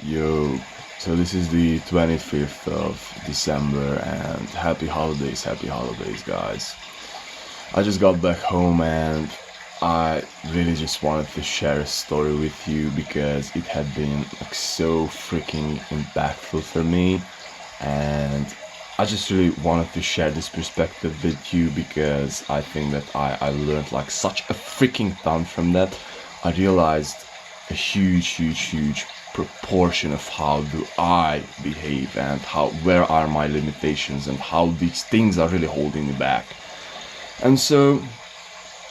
Yo, so this is the 25th of December and happy holidays, guys. I just got back home and I really just wanted to share a story with you because it had been like so freaking impactful for me, and I just really wanted to share this perspective with you because I think that I learned like such a freaking ton from that. I realized a huge proportion of how do I behave and how where are my limitations and how these things are really holding me back. And so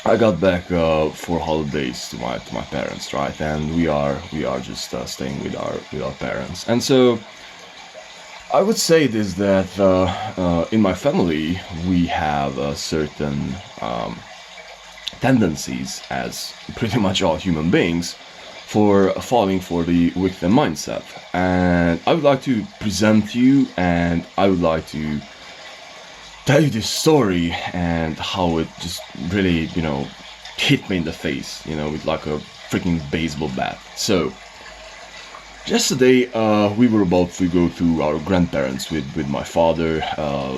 I got back for holidays to my parents, right? And we are just staying with our parents. And so I would say this that in my family we have certain tendencies, as pretty much all human beings, for falling for the victim mindset. And I would like to present you, and I would like to tell you this story and how it just really, hit me in the face, with like a freaking baseball bat. So, yesterday, we were about to go to our grandparents with my father.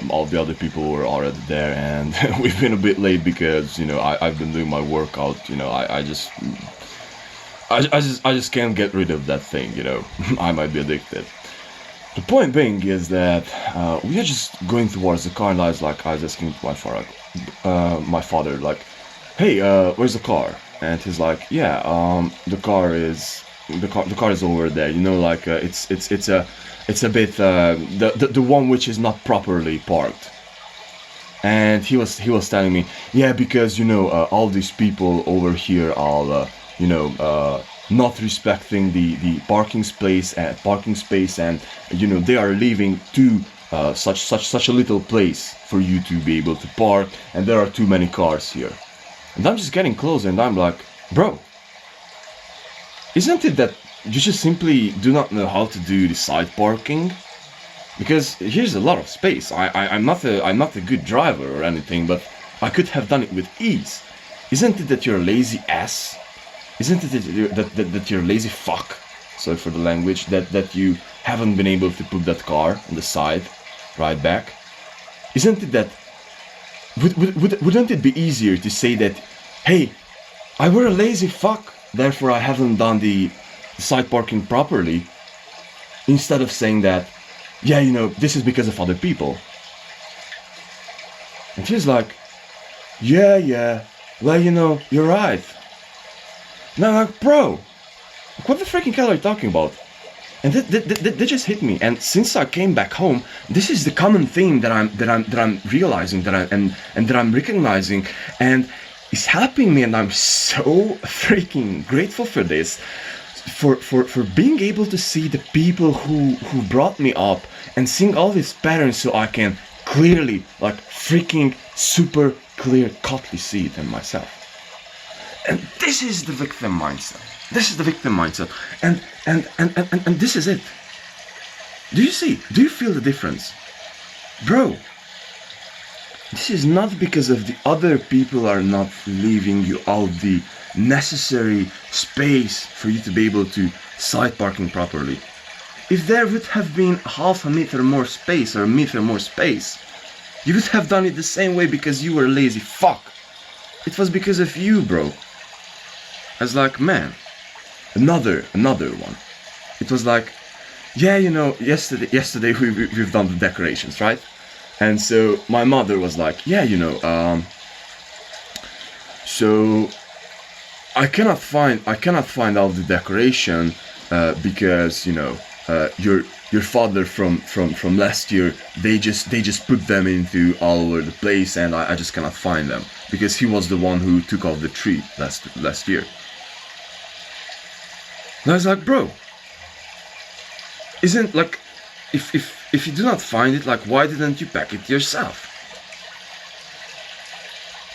All the other people were already there, and we've been a bit late because, I've been doing my workout. I just can't get rid of that thing. I might be addicted. The point being is that we are just going towards the car, and I was asking my father, like, "Hey, where's the car?" And he's like, "Yeah, the car is over there. It's a bit the one which is not properly parked." And he was telling me, "Yeah, because all these people over here are not respecting the parking space, and they are leaving too such a little place for you to be able to park, and there are too many cars here." And I'm just getting closer, and I'm like, "Bro, isn't it that you just simply do not know how to do the side parking? Because here's a lot of space. I'm not a good driver or anything, but I could have done it with ease. Isn't it that you're a lazy ass? Isn't it that you're a lazy fuck? Sorry for the language. That you haven't been able to put that car on the side, right back? Isn't it that wouldn't it be easier to say that, hey, I were a lazy fuck, therefore I haven't done the side parking properly, instead of saying that, yeah, this is because of other people." And she's like, yeah, well, you're right. And I'm like, "Bro, what the freaking hell are you talking about?" And that just hit me. And since I came back home, this is the common theme that I'm realizing, that I'm recognizing, and it's helping me. And I'm so freaking grateful for this, for being able to see the people who brought me up and seeing all these patterns, so I can clearly, like freaking super clear cutly see it in myself. And this is the victim mindset. And this is it. Do you see? Do you feel the difference? Bro, this is not because of the other people are not leaving you out the necessary space for you to be able to side parking properly. If there would have been half a meter more space or a meter more space, you would have done it the same way because you were a lazy fuck. It was because of you, bro. I was like, man, another one. It was like, yeah, yesterday we've done the decorations, right? And so my mother was like, yeah, so I cannot find all the decoration because your father from last year, they just put them into all over the place, and I just cannot find them because he was the one who took off the tree last year. And I was like, bro, isn't like, if you do not find it, like, why didn't you pack it yourself?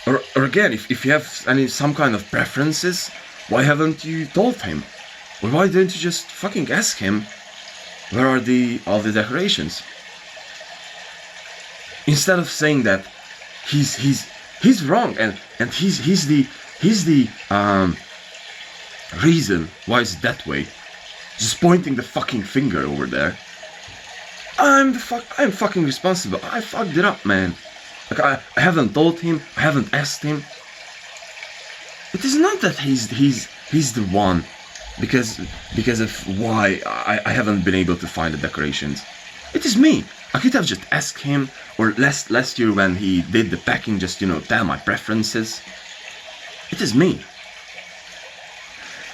Or again, if you have some kind of preferences, why haven't you told him? Or why didn't you just fucking ask him, where are all the decorations? Instead of saying that he's wrong and he's the reason why it's that way. just pointing the fucking finger over there. I'm fucking responsible. I fucked it up, man. Like I haven't told him, I haven't asked him. It is not that he's the one because of why I haven't been able to find the decorations. It is me. I could have just asked him, or last year when he did the packing, just, you know, tell my preferences. It is me.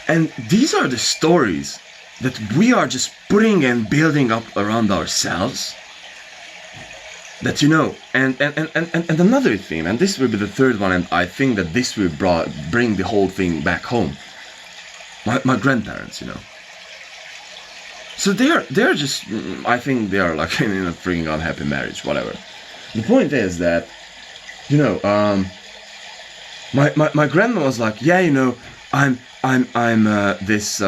And these are the stories that we are just putting and building up around ourselves. That, you know, and another theme, and this will be the third one, and I think that this will bring the whole thing back home. My grandparents, you know. So they're just, I think they are like in a freaking unhappy marriage, whatever. The point is that, you know, my grandma was like, yeah, you know, I'm this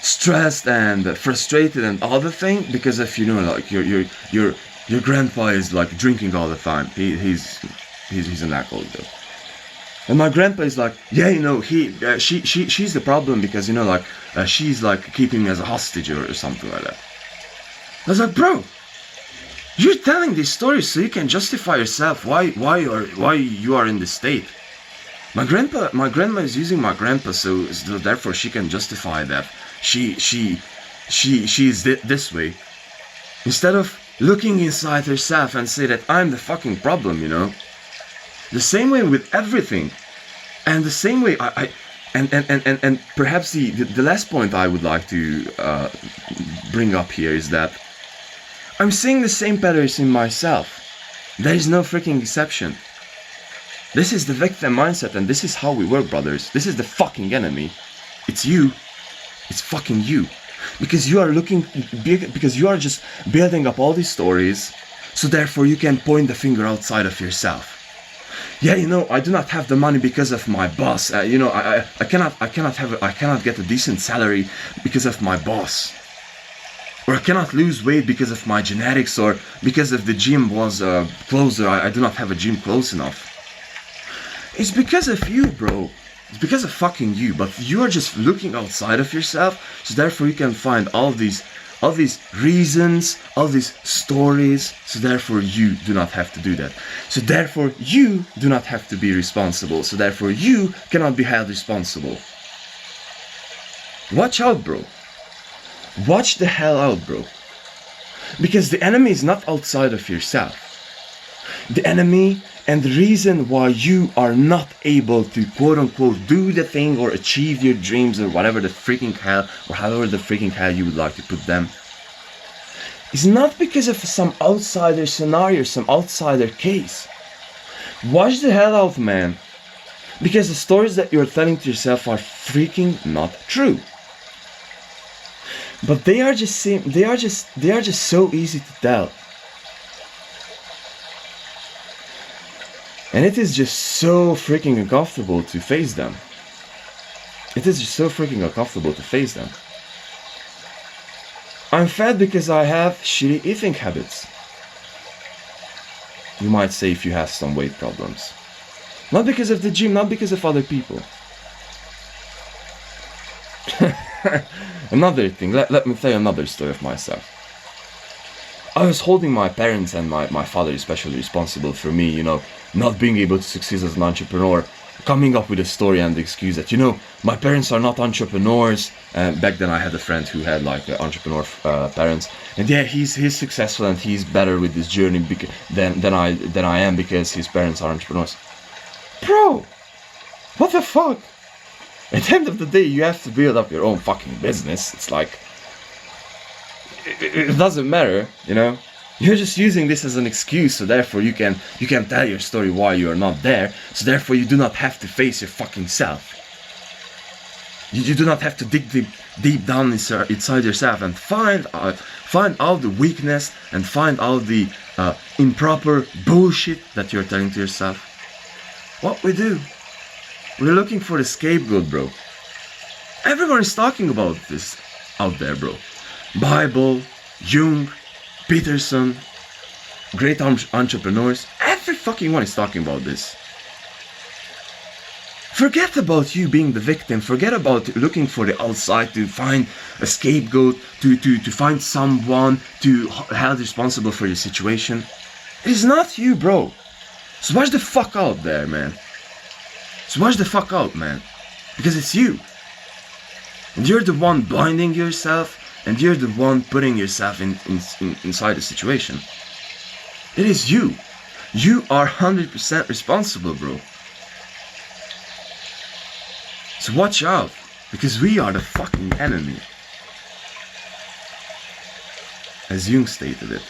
stressed and frustrated and all the thing because of, you know, like your grandpa is like drinking all the time. He's an alcoholic. And my grandpa is like, yeah, you know, she's the problem because, you know, like she's like keeping me as a hostage or something like that. I was like, bro, you're telling these stories so you can justify yourself why you are in this state. My grandma is using my grandpa so therefore she can justify that she is this way, instead of looking inside herself and say that I'm the fucking problem, you know. The same way with everything, and the same way and perhaps the last point I would like to bring up here is that I'm seeing the same patterns in myself. There is no freaking exception. This is the victim mindset, and this is how we work, brothers. This is the fucking enemy. It's you. It's fucking you. Because you are just building up all these stories, so therefore you can point the finger outside of yourself. Yeah, you know, I do not have the money because of my boss. You know, I cannot get a decent salary because of my boss. Or I cannot lose weight because of my genetics, or because if the gym was closer, I do not have a gym close enough. It's because of you, bro. It's because of fucking you. But you are just looking outside of yourself, so therefore you can find all these reasons, all these stories, so therefore you do not have to do that. So therefore you do not have to be responsible. So therefore you cannot be held responsible. Watch out, bro. Watch the hell out, bro. Because the enemy is not outside of yourself. The enemy and the reason why you are not able to quote unquote do the thing or achieve your dreams or whatever the freaking hell, or however the freaking hell you would like to put them, is not because of some outsider scenario, some outsider case. Watch the hell out, man. Because the stories that you're telling to yourself are freaking not true. But they are just so easy to tell. And it is just so freaking uncomfortable to face them. It is just so freaking uncomfortable to face them. I'm fat because I have shitty eating habits. You might say if you have some weight problems. Not because of the gym, not because of other people. Another thing, let me tell you another story of myself. I was holding my parents and my father especially responsible for me, you know, not being able to succeed as an entrepreneur, coming up with a story and the excuse that, you know, my parents are not entrepreneurs. Back then I had a friend who had like entrepreneur parents, and yeah, he's successful and he's better with this journey than I am because his parents are entrepreneurs. Bro, what the fuck? At the end of the day, you have to build up your own fucking business. It's like, it doesn't matter, you know. You're just using this as an excuse, so therefore you can tell your story why you are not there. So therefore you do not have to face your fucking self. You do not have to dig deep down inside yourself and find all the weakness and find all the improper bullshit that you're telling to yourself. What we do, we're looking for the scapegoat, bro. Everyone is talking about this out there, bro. Bible, Jung, Peterson, great entrepreneurs, every fucking one is talking about this. Forget about you being the victim. Forget about looking for the outside to find a scapegoat, to find someone to held responsible for your situation. It is not you, bro. So watch the fuck out there, man. So watch the fuck out, man. Because it's you. And you're the one blinding yourself, and you're the one putting yourself inside the situation. It is you. You are 100% responsible, bro. So watch out, because we are the fucking enemy. As Jung stated it,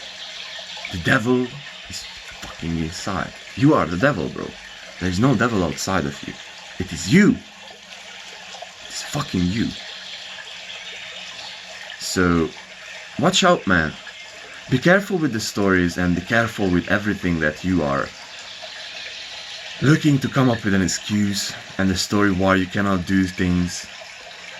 the devil is fucking inside. You are the devil, bro. There is no devil outside of you. It is you. It is fucking you. So, watch out, man. Be careful with the stories and be careful with everything that you are looking to come up with an excuse and the story why you cannot do things.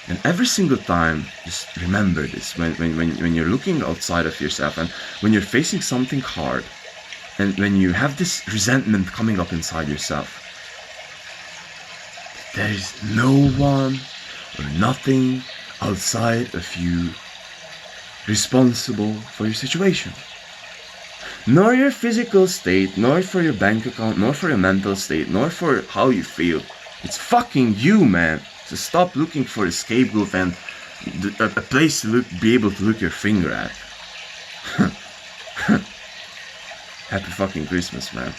And every single time, just remember this. When you're looking outside of yourself and when you're facing something hard and when you have this resentment coming up inside yourself, there is no one or nothing outside of you responsible for your situation. Nor your physical state, nor for your bank account, nor for your mental state, nor for how you feel. It's fucking you, man. So stop looking for a scapegoat and a place to be able to look your finger at. Happy fucking Christmas, man.